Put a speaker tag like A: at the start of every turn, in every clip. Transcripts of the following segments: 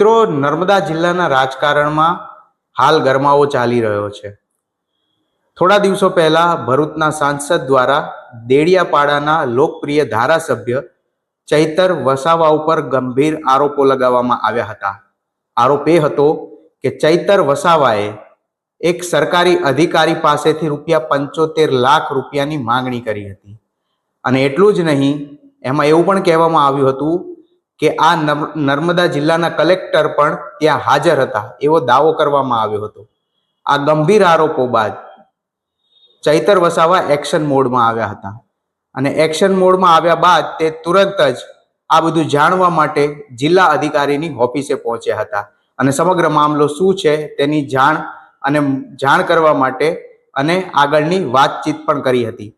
A: મિત્રો, નર્મદા જિલ્લાના રાજકારણમાં હાલ ગરમાવો ચાલી રહ્યો છે. થોડા દિવસો પહેલા ભરૂચના સાંસદ દ્વારા દેડિયાપાડાના લોકપ્રિય ધારાસભ્ય ચૈતર વસાવા ઉપર ગંભીર આરોપો લગાવવામાં આવ્યા હતા. આરોપ એ હતો કે ચૈતર વસાવાએ એક સરકારી અધિકારી પાસેથી ₹75 લાખ રૂપિયાની માંગણી કરી હતી. અને એટલું જ નહીં, એમાં એવું પણ કહેવામાં આવ્યું હતું કે આ નર્મદા જિલ્લાના કલેક્ટર પણ ત્યાં હાજર હતા એવો દાવો કરવામાં આવ્યો હતો. આ ગંભીર આરોપો બાદ ચૈતર વસાવા એક્શન મોડમાં આવ્યા હતા અને એક્શન મોડમાં આવ્યા બાદ તે તુરંત જ આ બધું જાણવા માટે જિલ્લા અધિકારીની ઓફિસે પહોંચ્યા હતા અને સમગ્ર મામલો શું છે તેની જાણ કરવા માટે અને આગળની વાતચીત પણ કરી હતી.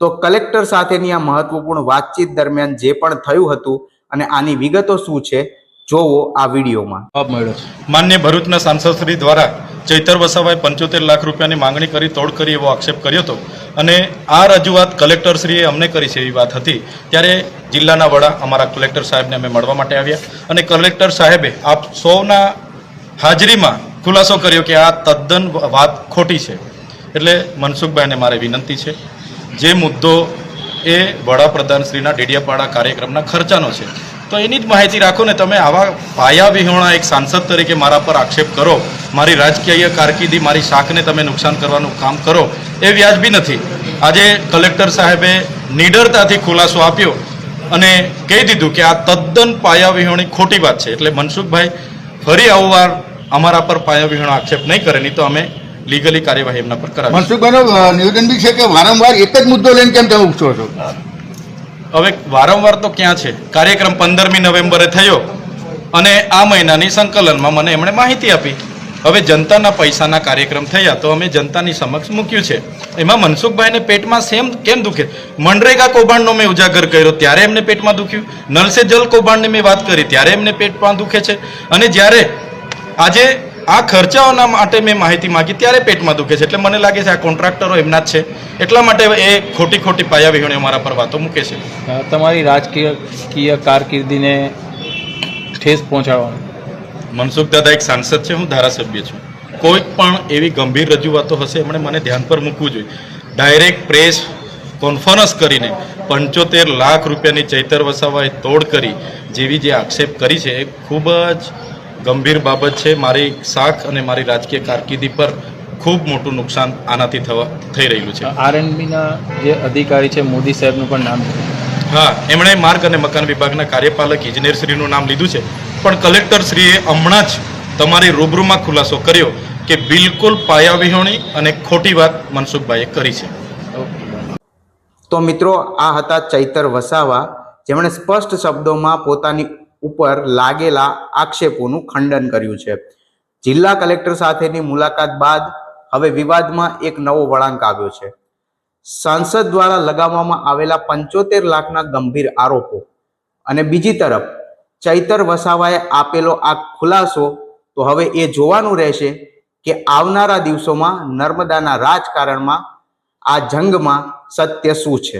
A: તો કલેક્ટર સાથેની આ મહત્વપૂર્ણ વાતચીત દરમિયાન જે પણ થયું હતું અને આની વિગતો શું છે જોવો આ વિડીયોમાં.
B: માન્ય ભરૂચના સાંસદ શ્રી દ્વારા ચૈતર વસાવાએ 75 લાખ રૂપિયાની માંગણી કરી તોડ કરી એવો આક્ષેપ કર્યો હતો અને આ રજૂઆત કલેક્ટરશ્રીએ અમને કરી છે એવી વાત હતી. ત્યારે જિલ્લાના વડા અમારા કલેક્ટર સાહેબને અમે મળવા માટે આવ્યા અને કલેક્ટર સાહેબે આપ સૌના હાજરીમાં ખુલાસો કર્યો કે આ તદ્દન વાત ખોટી છે. એટલે મનસુખભાઈને મારે વિનંતી છે, જે મુદ્દો એ વડાપ્રધાનશ્રીના ડેડિયાપાડા કાર્યક્રમના ખર્ચાનો છે તો એની જ માહિતી રાખો ને. તમે આવા પાયાવિહોણા એક સાંસદ તરીકે મારા પર આક્ષેપ કરો, મારી રાજકીય કારકિર્દી, મારી શાખને તમે નુકસાન કરવાનું કામ કરો, એ વ્યાજબી નથી. આજે કલેક્ટર સાહેબે નિડરતાથી ખુલાસો આપ્યો અને કહી દીધું કે આ તદ્દન પાયાવિહોણી ખોટી વાત છે. એટલે મનસુખભાઈ ફરી આવવાર અમારા પર પાયાવિહોણો આક્ષેપ નહીં કરે, નહીં તો અમે લીગલી કાર્યવાહી એમના પર કરાવી.
C: મનસુખભાઈનું નિવેદન બી છે કે વારંવાર એક જ મુદ્દો લઈને કેમ તમે ઉઠો છો?
B: હવે વારંવાર તો ક્યાં છે, કાર્યક્રમ 15મી નવેમ્બરે થયો અને આ મહિનાની સંકલનમાં મને એમણે માહિતી આપી. હવે જનતાના પૈસાના કાર્યક્રમ થયા તો અમે જનતાની સમક્ષ મૂક્યું છે. એમાં મનસુખભાઈને પેટમાં કેમ દુખે? મનરેગા કૌભાંડનો મેં ઉજાગર કર્યો ત્યારે એમને પેટમાં દુખ્યું, નલ સે જલ કૌભાંડની મેં વાત કરી ત્યારે એમને પેટમાં દુખે છે અને જ્યારે આજે આ ખર્ચાઓના માટે મેં માહિતી માગી ત્યારે પેટમાં દુખે છે. એટલે મને લાગે છે આ કોન્ટ્રાક્ટરો એમના જ છે, એટલા માટે એ ખોટી પાયાવિહોણી અમારા પર વાતો મૂકે છે.
D: તમારી રાજકીય કારકિર્દીને ઠેસ પહોંચાડવાનું.
B: મનસુખ દાદા એક સાંસદ છે, હું ધારાસભ્ય છું. કોઈ પણ એવી ગંભીર રજૂઆતો હશે એમણે મને ધ્યાન પર મૂકવું જોઈએ. ડાયરેક્ટ પ્રેસ કોન્ફરન્સ કરીને 75 લાખ રૂપિયાની ચૈતર વસાવાએ તોડ કરી જેવી જે આક્ષેપ કરી છે એ ખૂબ જ ગંભીર બાબત છે. મારી શાખ અને મારી રાજકીય કારકિર્દી પર ખૂબ મોટું નુકસાન આનાથી થઈ રહ્યું છે.
D: આરએનબીના જે અધિકારી છે મોદી સાહેબનું પણ નામ છે.
B: હા, એમણે માર્ગ અને મકાન વિભાગના કાર્યપાલક ઇજનેરશ્રીનું નામ લીધું છે, પણ કલેક્ટરશ્રીએ હમણાં જ તમારી રૂબરૂમાં ખુલાસો કર્યો કે બિલકુલ પાયાવિહોણી અને ખોટી વાત મનસુખભાઈએ કરી છે.
A: તો મિત્રો, આ હતા ચૈતર વસાવા, જેમણે સ્પષ્ટ શબ્દોમાં પોતાની ઉપર લાગેલા આક્ષેપોનું ખંડન કર્યું છે. જિલ્લા કલેક્ટર સાથેની મુલાકાત બાદ હવે વિવાદમાં એક નવો વળાંક આવ્યો છે. સાંસદ દ્વારા લગાવવામાં આવેલા 75 લાખના ગંભીર આરોપો અને બીજી તરફ ચૈતર વસાવાએ આપેલો આ ખુલાસો. તો હવે એ જોવાનું રહેશે કે આવનારા દિવસોમાં નર્મદાના રાજકારણમાં આ જંગમાં સત્ય શું છે.